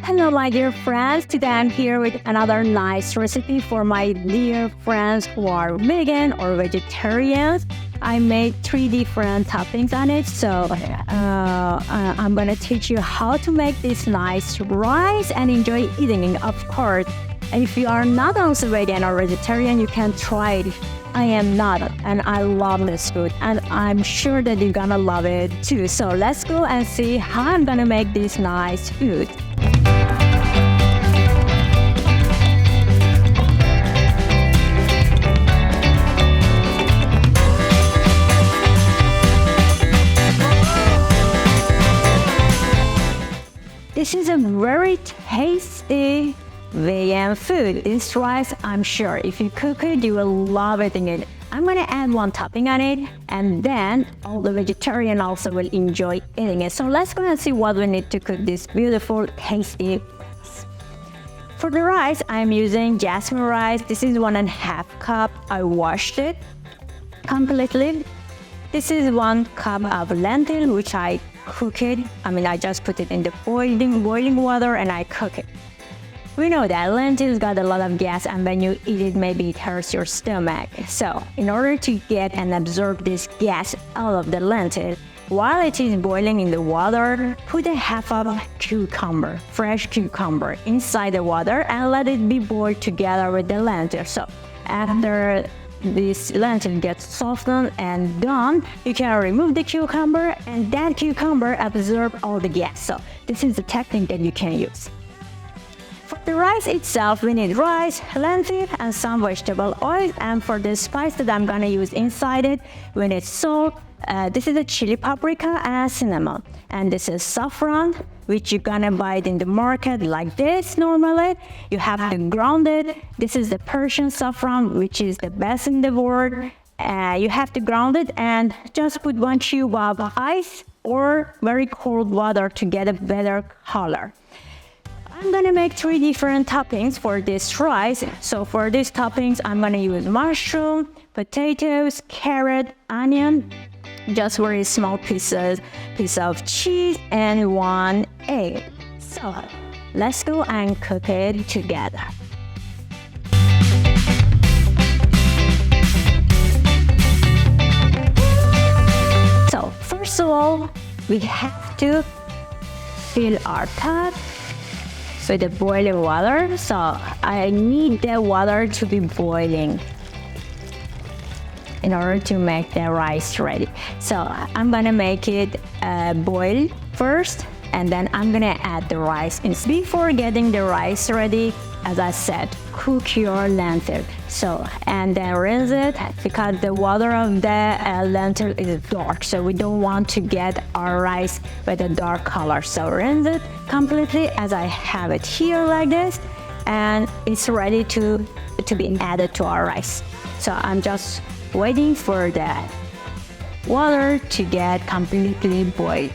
Hello, my dear friends. Today I'm here with another nice recipe for my dear friends who are vegan or vegetarians. I made 3 different toppings on it, so I'm gonna teach you how to make this nice rice and enjoy eating it, of course. And if you are not also vegan or vegetarian, you can try it. I am not, and I love this food, and I'm sure that you're gonna love it too. So let's go and see how I'm gonna make this nice food. This is a very tasty vegan food. This rice, I'm sure if you cook it, you will love eating it. I'm gonna add 1 topping on it, and then all the vegetarian also will enjoy eating it. So let's go and see what we need to cook this beautiful, tasty. For the rice, I'm using Jasmine rice. This is 1.5 cup. I washed it completely. This is 1 cup of lentil, which I cook it. I just put it in the boiling water and I cook it. We know that lentils got a lot of gas, and when you eat it, maybe it hurts your stomach. So in order to get and absorb this gas out of the lentil, while it is boiling in the water, put a half of cucumber, fresh cucumber, inside the water and let it be boiled together with the lentil. So after this lentil gets softened and done, you can remove the cucumber, and that cucumber absorbs all the gas. So this is the technique that you can use. For the rice itself, we need rice, lentil, and some vegetable oil. And for the spice that I'm gonna use inside it, we need salt. This is a chili, paprika, and cinnamon. And this is saffron, which you're gonna buy it in the market like this normally. You have to ground it. This is the Persian saffron, which is the best in the world. You have to ground it and just put 1 cube of ice or very cold water to get a better color. I'm gonna make 3 different toppings for this rice. So for these toppings, I'm gonna use mushroom, potatoes, carrot, onion, just very small piece of cheese, and 1 egg. So let's go and cook it together. So first of all, we have to fill our pot with the boiling water. So I need the water to be boiling in order to make the rice ready. So I'm gonna make it boil first, and then I'm gonna add the rice in. Before getting the rice ready, as I said, cook your lentil. So, and then rinse it, because the water of the lentil is dark, so we don't want to get our rice with a dark color. So rinse it completely, as I have it here like this, and it's ready to be added to our rice. So I'm just waiting for the water to get completely boiled.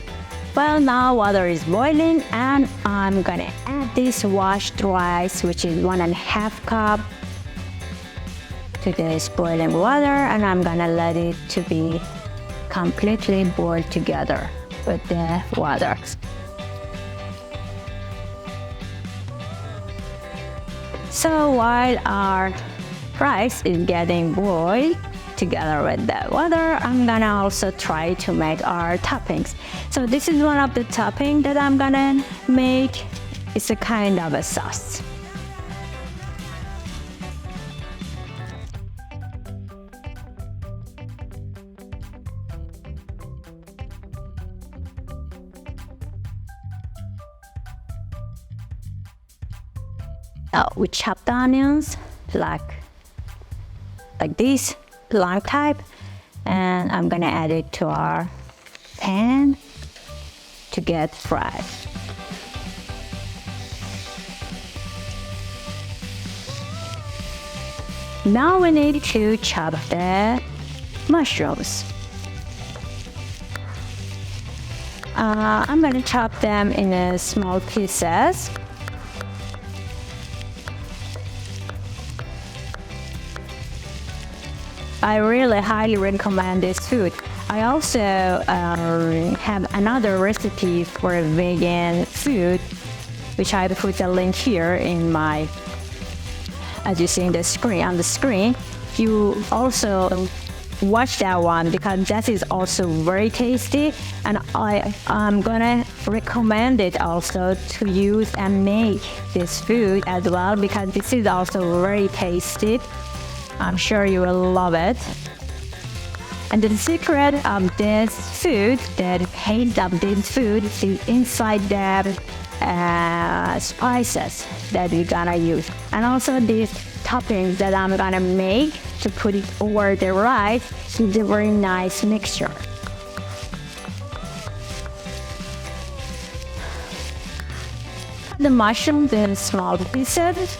Well, now water is boiling, and I'm gonna add this washed rice, which is 1.5 cup, to this boiling water, and I'm gonna let it to be completely boiled together with the water. So while our rice is getting boiled together with the water, I'm gonna also try to make our toppings. So this is one of the toppings that I'm gonna make. It's a kind of a sauce. We chop the onions like this, long type, and I'm gonna add it to our pan to get fried. Now we need to chop the mushrooms. I'm gonna chop them in small pieces. I really highly recommend this food. I also have another recipe for a vegan food which I put the link here in my, as you see in the screen, on the screen. You also watch that one because that is also very tasty, and I'm gonna recommend it also to use and make this food as well because this is also very tasty. I'm sure you will love it. And the secret of this food, the taste of this food, is inside the spices that we're gonna use, and also these toppings that I'm gonna make to put it over the rice is a very nice mixture. The mushrooms in small pieces.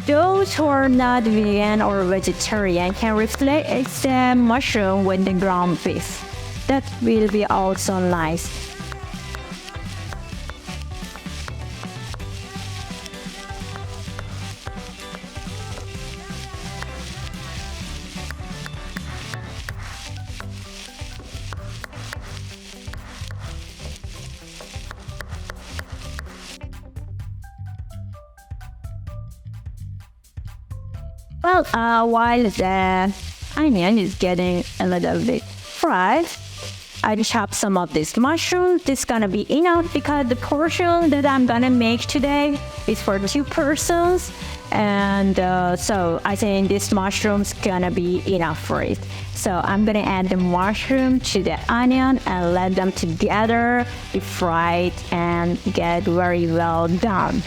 Those who are not vegan or vegetarian can replace the mushroom with the ground beef. That will be also nice. Well, while the onion is getting a little bit fried, I chop some of this mushroom. This is gonna be enough because the portion that I'm gonna make today is for 2 persons, and so I think this mushroom's gonna be enough for it. So I'm gonna add the mushroom to the onion and let them together be fried and get very well done.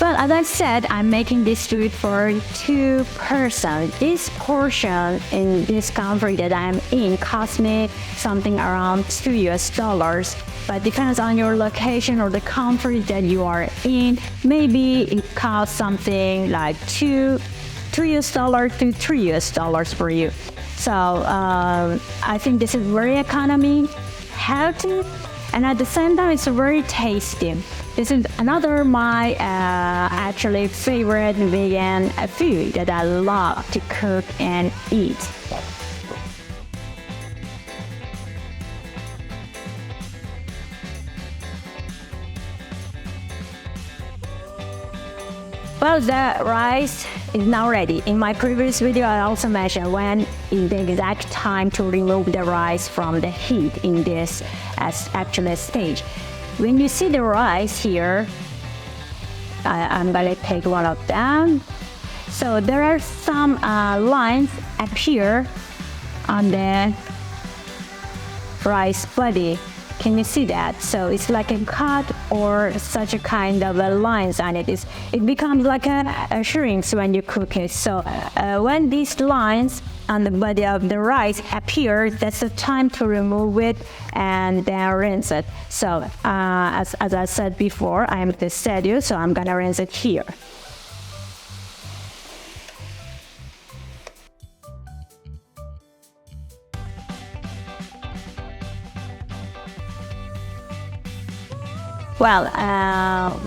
Well, as I said, I'm making this food for 2 persons. This portion in this country that I'm in cost me something around $2, but depends on your location or the country that you are in. Maybe it costs something like $2 to $3 for you. So I think this is very economy, healthy, and at the same time it's very tasty. This is another my actually favorite vegan food that I love to cook and eat. Well, the rice is now ready. In my previous video, I also mentioned when is the exact time to remove the rice from the heat in this actual stage. When you see the rice here, I'm gonna take one of them. So there are some lines appear on the rice body. Can you see that? So it's like a cut or such a kind of lines on it. It becomes like a shrinks when you cook it. So when these lines on the body of the rice appear, that's the time to remove it and then rinse it. So as I said before, I'm the studio, so I'm gonna rinse it here. Well,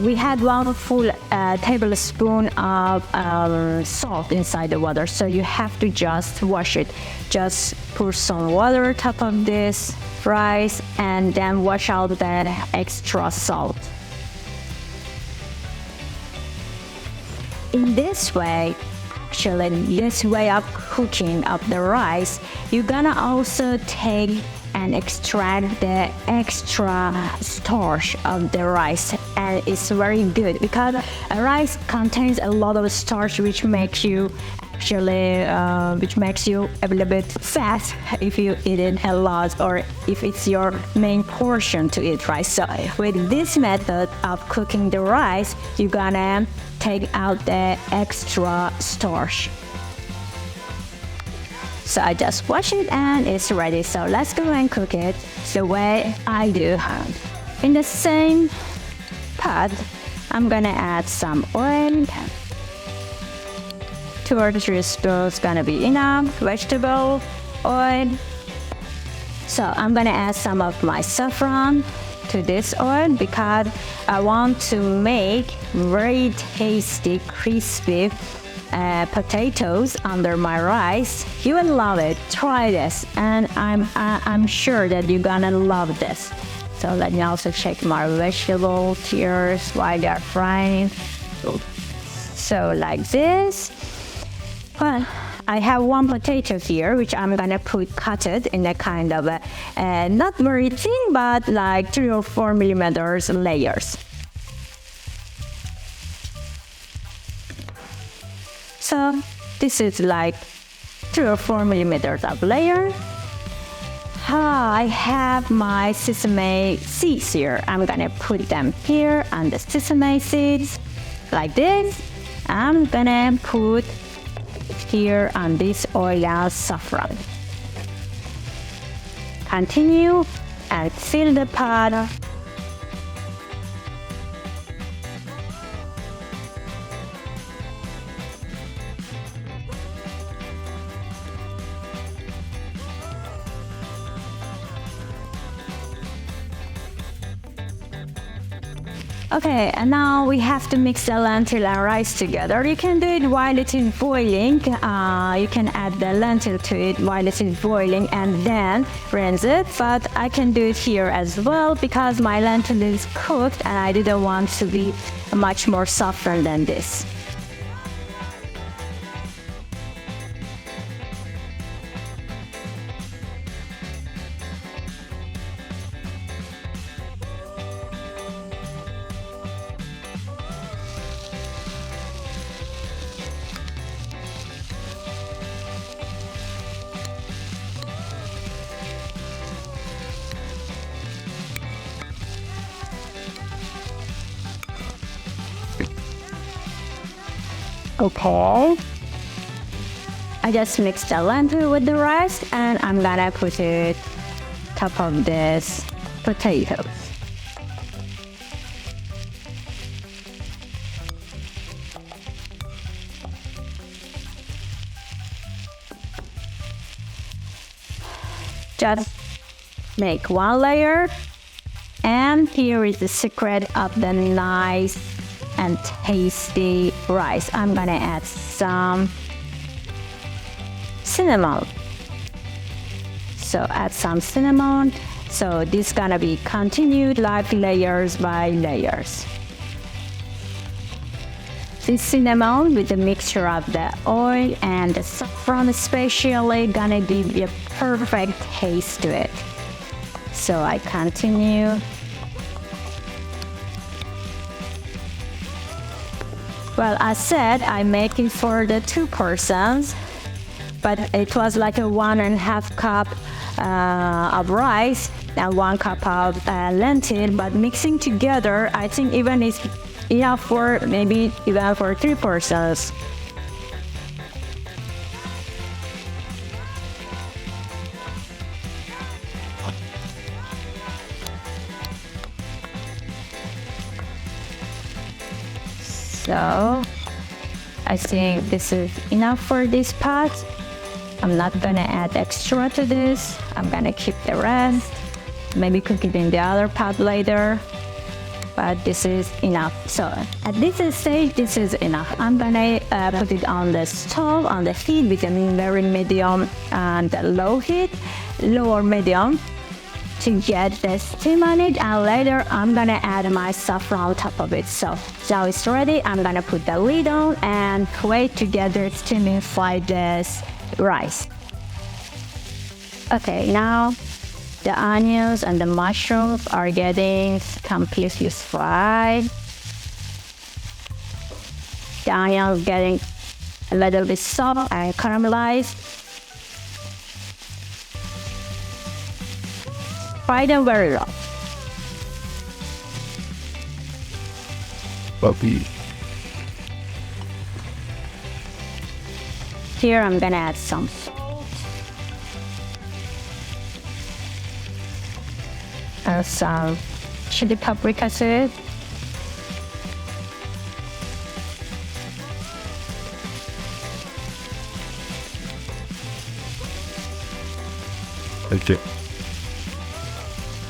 we had 1 full tablespoon of salt inside the water, so you have to just wash it. Just pour some water on top of this rice and then wash out the extra salt. In this way, actually, this way of cooking of the rice, you're gonna also take and extract the extra starch of the rice, and it's very good because rice contains a lot of starch which makes you a little bit fat if you eat it a lot or if it's your main portion to eat rice. So with this method of cooking the rice, you're gonna take out the extra starch. So I just wash it and it's ready. So let's go and cook it the way I do. In the same pot, I'm gonna add some oil. 2 or 3 spoons gonna be enough. Vegetable oil. So I'm gonna add some of my saffron to this oil because I want to make very tasty, crispy potatoes under my rice. You will love it. Try this, and I'm sure that you're gonna love this. So let me also check my vegetables here while they're frying. So like this. Well, I have one potato here, which I'm gonna cut it in a kind of not very thin, but like 3 or 4 millimeters layers. So this is like 3 or 4 millimeters of layer. I have my sesame seeds here. I'm gonna put them here on the sesame seeds, like this. I'm gonna put here on this oil and saffron. Continue and fill the pot. Okay, and now we have to mix the lentil and rice together. You can do it while it is boiling. You can add the lentil to it while it is boiling and then rinse it. But I can do it here as well because my lentil is cooked and I didn't want to be much more softer than this. Okay. I just mixed the lentil with the rice and I'm gonna put it top of this potatoes. Just make one layer, and here is the secret of the nice and tasty rice. I'm gonna add some cinnamon. So add some cinnamon. So this gonna be continued like layers by layers. This cinnamon with the mixture of the oil and the saffron especially gonna give you a perfect taste to it. So I continue. Well, I said I make it for the 2 persons, but it was like a 1.5 cup of rice and 1 cup of lentil, but mixing together, I think even is enough for maybe even for 3 persons. So I think this is enough for this pot. I'm not gonna add extra to this. I'm gonna keep the rest. Maybe cook it in the other pot later. But this is enough. So at this stage, this is enough. I'm gonna put it on the stove, on the heat between very medium and low heat, low or medium, to get the steam on it, and later I'm gonna add my saffron on top of it. So now it's ready. I'm gonna put the lid on and wait to get the steaming fry this rice. Okay, now the onions and the mushrooms are getting completely fried. The onions getting a little bit soft and caramelized. Fry them very low. Puppy. Here I'm gonna add some salt and some chili paprika to it. Okay.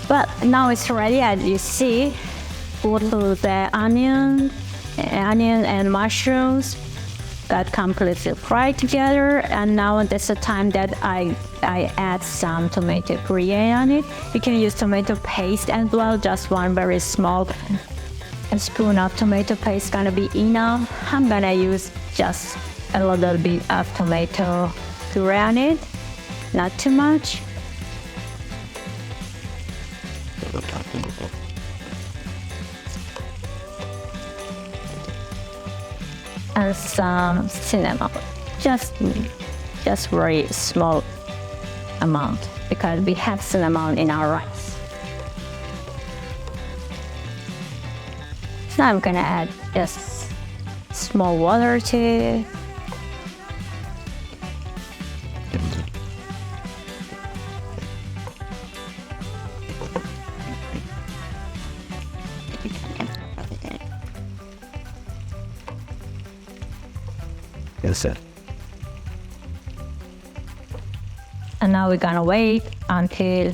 But now it's ready, as you see. Put the onion and mushrooms. got completely fried together, and now that's the time that I add some tomato puree on it. You can use tomato paste as well, just one very small spoon of tomato paste gonna be enough. I'm gonna use just a little bit of tomato puree on it, not too much. And some cinnamon, just very small amount because we have cinnamon in our rice. So I'm gonna add just small water to Yes, sir. And now we're gonna wait until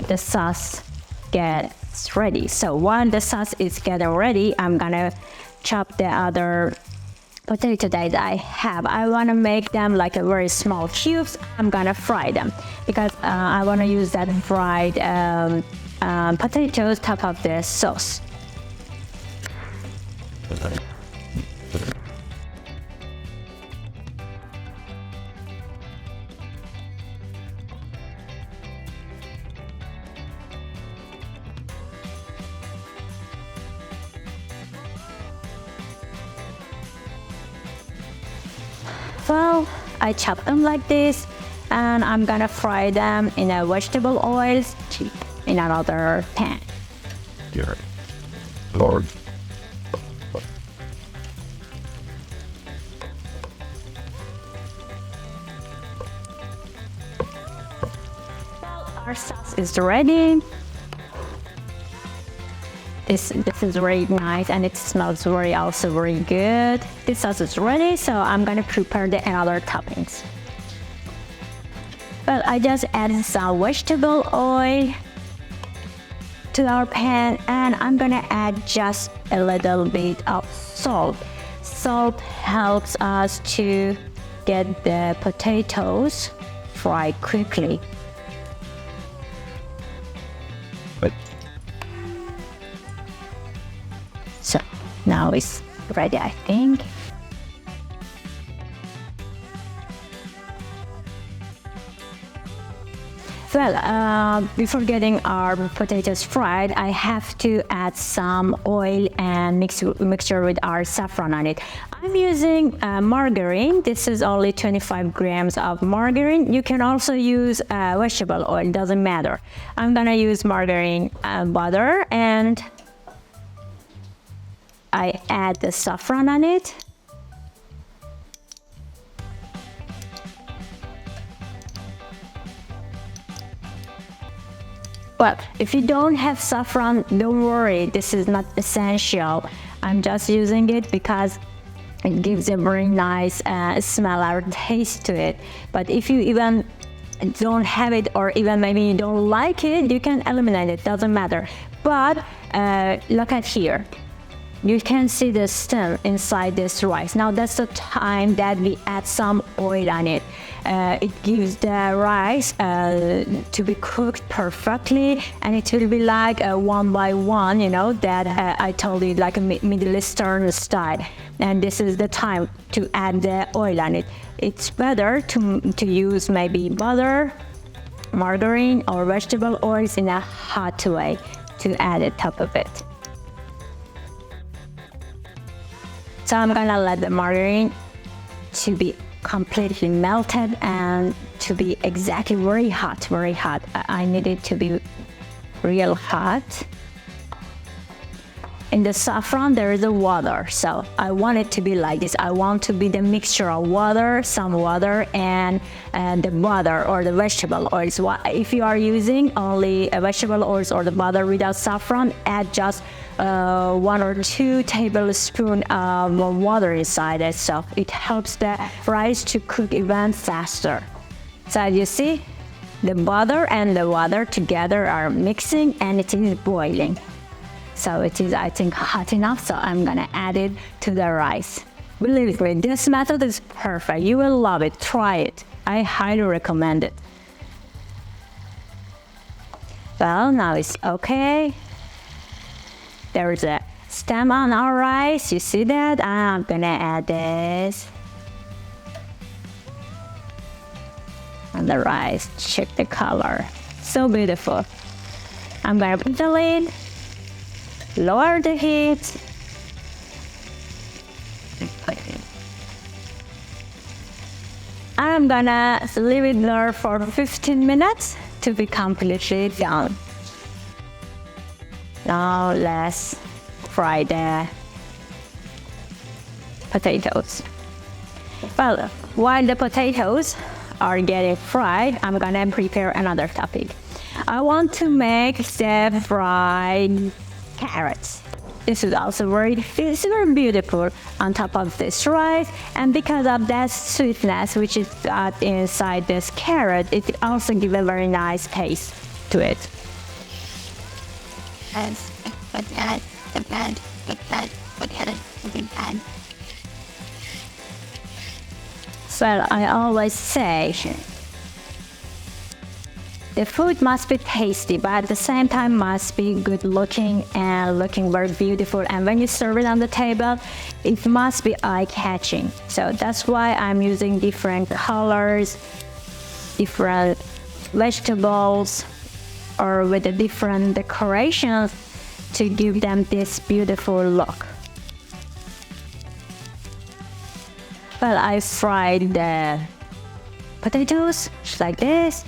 the sauce gets ready. So while the sauce is getting ready, I'm gonna chop the other potato that I have. I wanna make them like a very small cubes. I'm gonna fry them because I wanna use that fried potatoes top of the sauce. Well, I chop them like this, and I'm gonna fry them in a vegetable oils in another pan. Yeah. Lord. Our sauce is ready. This is very nice, and it smells also very good. This sauce is ready, so I'm gonna prepare the other toppings. Well, I just added some vegetable oil to our pan, and I'm gonna add just a little bit of salt. Salt helps us to get the potatoes fried quickly. But So now it's ready, I think. Well, before getting our potatoes fried, I have to add some oil and mixture with our saffron on it. I'm using margarine. This is only 25 grams of margarine. You can also use vegetable oil, doesn't matter. I'm gonna use margarine butter, and I add the saffron on it. Well, if you don't have saffron, don't worry, this is not essential. I'm just using it because it gives a very nice smell or taste to it. But if you even don't have it, or even maybe you don't like it, you can eliminate it, doesn't matter. But look at here. You can see the stem inside this rice. Now that's the time that we add some oil on it. It gives the rice to be cooked perfectly, and it will be like a one by one, you know, that I told you, like a Middle Eastern style. And this is the time to add the oil on it. It's better to use maybe butter, margarine, or vegetable oils in a hot way to add it top of it. So I'm gonna let the margarine to be completely melted and to be exactly very hot, very hot. I need it to be real hot. In the saffron, there is a water, so I want it to be like this. I want to be the mixture of water, some water, and the butter or the vegetable oils. If you are using only vegetable oils or the butter without saffron, add just 1 or 2 tablespoons of water inside it, so it helps the rice to cook even faster. So as you see, the butter and the water together are mixing, and it is boiling. So it is, I think, hot enough, so I'm gonna add it to the rice. Believe me, this method is perfect. You will love it. Try it. I highly recommend it. Well, now it's okay. There's a stem on our rice. You see that? I'm gonna add this on the rice. Check the color. So beautiful. I'm gonna put the lid, lower the heat. I'm gonna leave it there for 15 minutes to be completely done. Now let's fry the potatoes. Well, while the potatoes are getting fried, I'm gonna prepare another topping. I want to make the fried carrots. This is also very beautiful on top of this rice, and because of that sweetness which is inside this carrot, it also gives a very nice taste to it. Well, I always say the food must be tasty, but at the same time must be good looking and looking very beautiful. And when you serve it on the table, it must be eye-catching. So that's why I'm using different colors, different vegetables, or with the different decorations to give them this beautiful look. Well, I fried the potatoes just like this.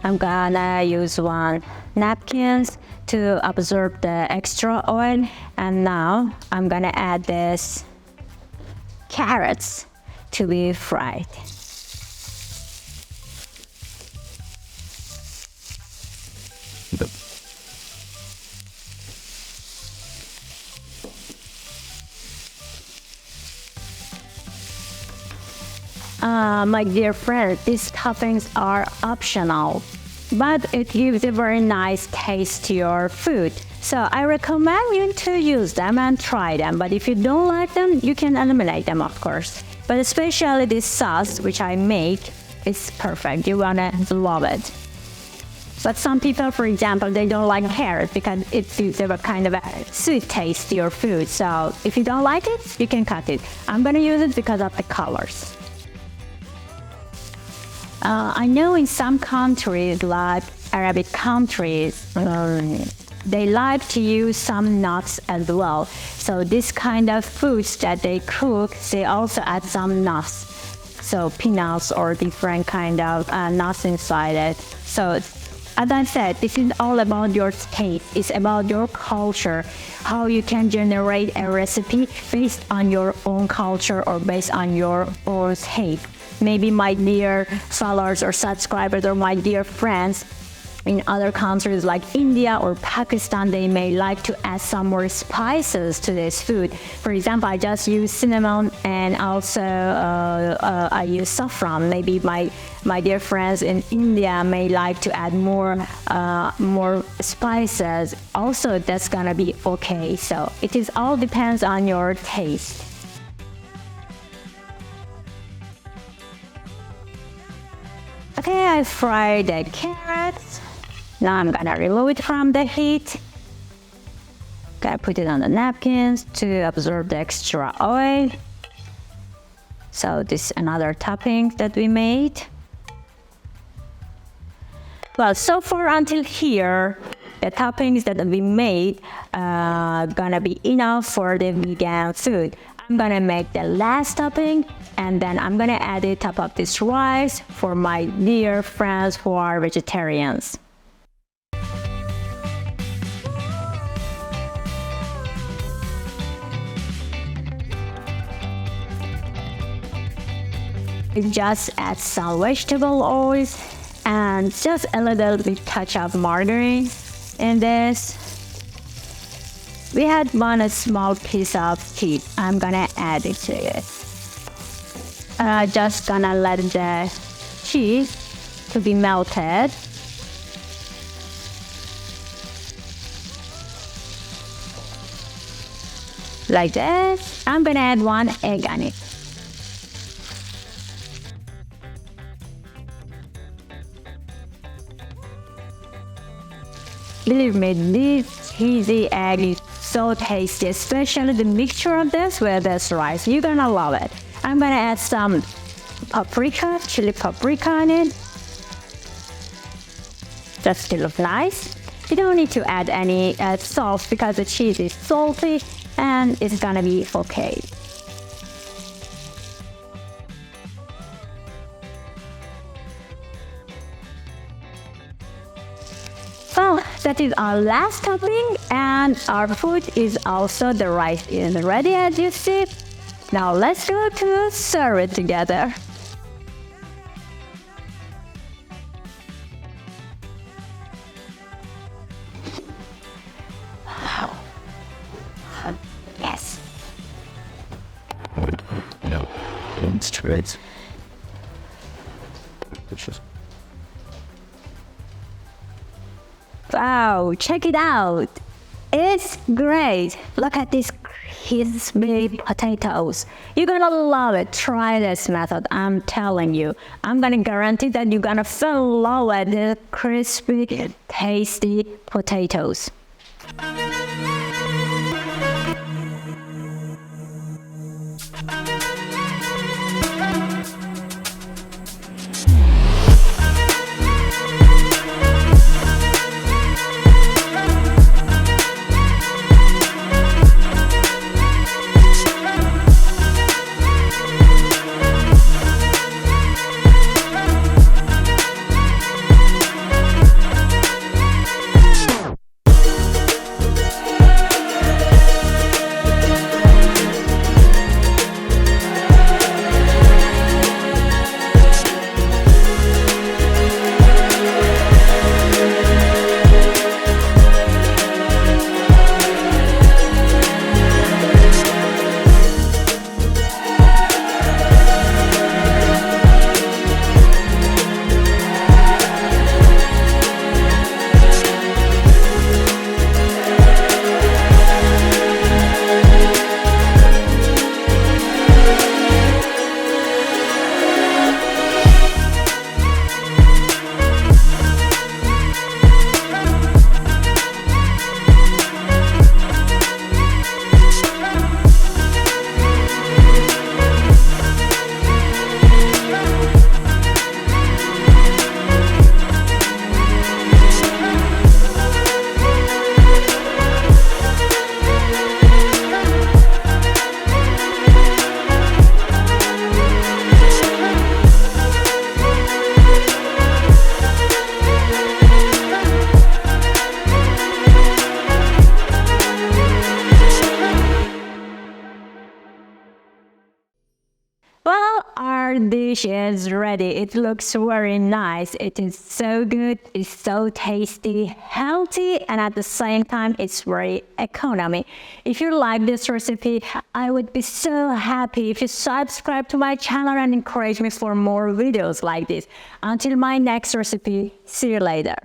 I'm gonna use one napkins to absorb the extra oil, and now I'm gonna add this carrots to be fried. My dear friend, these toppings are optional, but it gives a very nice taste to your food. So I recommend you to use them and try them, but if you don't like them, you can eliminate them, of course. But especially this sauce, which I make, is perfect. You're gonna love it. But some people, for example, they don't like carrot because it gives a kind of a sweet taste to your food. So if you don't like it, you can cut it. I'm gonna use it because of the colors. I know in some countries, like Arabic countries, they like to use some nuts as well. So this kind of foods that they cook, they also add some nuts. So peanuts or different kind of nuts inside it. So as I said, this is all about your taste. It's about your culture, how you can generate a recipe based on your own culture or based on your own taste. Maybe my dear followers or subscribers or my dear friends in other countries like India or Pakistan, they may like to add some more spices to this food. For example, I just use cinnamon and also I use saffron. Maybe my dear friends in India may like to add more spices. Also, that's gonna be okay. So it is all depends on your taste. Okay, I fried the carrots. Now I'm gonna remove it from the heat. Gonna put it on the napkins to absorb the extra oil. So this is another topping that we made. Well, so far until here, the toppings that we made gonna be enough for the vegan food. I'm gonna make the last topping, and then I'm gonna add it top of this rice for my dear friends who are vegetarians. Just add some vegetable oils and just a little bit touch of margarine in this. We had one small piece of cheese. I'm gonna add it to it. Just gonna let the cheese to be melted. like this. I'm gonna add 1 egg on it. Believe me, this cheesy egg is so tasty, especially the mixture of this with this rice. You're gonna love it. I'm gonna add some paprika, chili paprika on it. Just to look nice. You don't need to add any salt because the cheese is salty and it's gonna be okay. Well, that is our last topping, and our food is also the rice is ready as you see. Now let's go to serve it together. Wow. Yes. No, it's straight. Wow, check it out. It's great. Look at these crispy potatoes. You're gonna love it. Try this method. I'm telling you. I'm gonna guarantee that you're gonna fall in love with the crispy, tasty potatoes. Well, our dish is ready. It looks very nice. It is so good. It's so tasty, healthy, and at the same time, it's very economy. If you like this recipe, I would be so happy if you subscribe to my channel and encourage me for more videos like this. Until my next recipe, see you later.